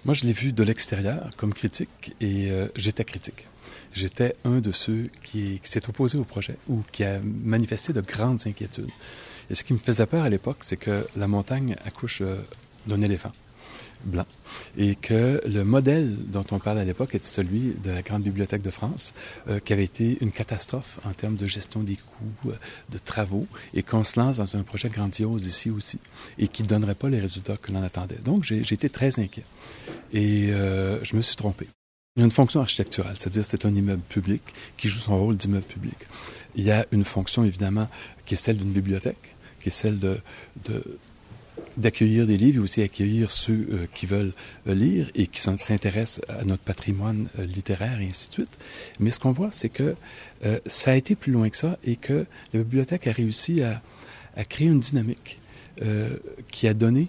Moi, je l'ai vu de l'extérieur comme critique et j'étais critique. J'étais un de ceux qui s'est opposé au projet ou qui a manifesté de grandes inquiétudes. Et ce qui me faisait peur à l'époque, c'est que la montagne accouche d'un éléphant blanc et que le modèle dont on parle à l'époque était celui de la Grande Bibliothèque de France, qui avait été une catastrophe en termes de gestion des coûts, de travaux, et qu'on se lance dans un projet grandiose ici aussi et qui ne donnerait pas les résultats que l'on attendait. Donc, j'ai été très inquiet et je me suis trompé. Il y a une fonction architecturale, c'est-à-dire c'est un immeuble public qui joue son rôle d'immeuble public. Il y a une fonction, évidemment, qui est celle d'une bibliothèque, qui est celle d'accueillir des livres et aussi accueillir ceux qui veulent lire et qui s'intéressent à notre patrimoine littéraire et ainsi de suite. Mais ce qu'on voit, c'est que ça a été plus loin que ça et que la bibliothèque a réussi à créer une dynamique qui a donné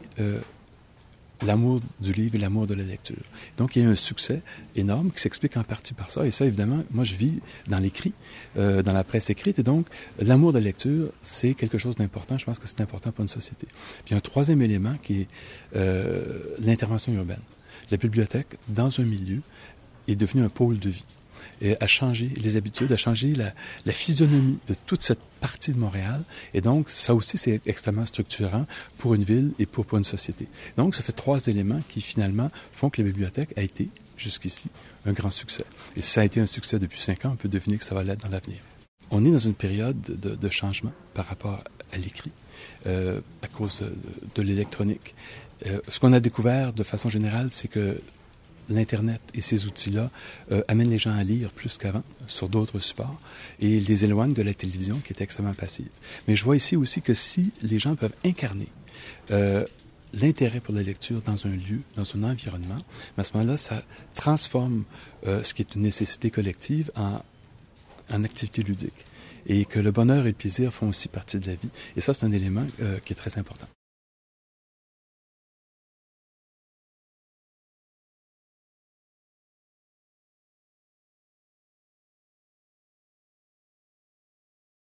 l'amour du livre et l'amour de la lecture. Donc, il y a eu un succès énorme qui s'explique en partie par ça. Et ça, évidemment, moi, je vis dans l'écrit, dans la presse écrite. Et donc, l'amour de la lecture, c'est quelque chose d'important. Je pense que c'est important pour une société. Puis, un troisième élément qui est l'intervention urbaine. La bibliothèque, dans un milieu, est devenue un pôle de vie. Et a changé les habitudes, a changé la physionomie de toute cette partie de Montréal. Et donc, ça aussi, c'est extrêmement structurant pour une ville et pour une société. Donc, ça fait trois éléments qui, finalement, font que la bibliothèque a été, jusqu'ici, un grand succès. Et si ça a été un succès depuis 5 ans, on peut deviner que ça va l'être dans l'avenir. On est dans une période de changement par rapport à l'écrit, à cause de l'électronique. Ce qu'on a découvert de façon générale, c'est que l'Internet et ces outils-là amènent les gens à lire plus qu'avant sur d'autres supports et les éloignent de la télévision qui est extrêmement passive. Mais je vois ici aussi que si les gens peuvent incarner l'intérêt pour la lecture dans un lieu, dans un environnement, à ce moment-là, ça transforme ce qui est une nécessité collective en activité ludique et que le bonheur et le plaisir font aussi partie de la vie. Et ça, c'est un élément qui est très important.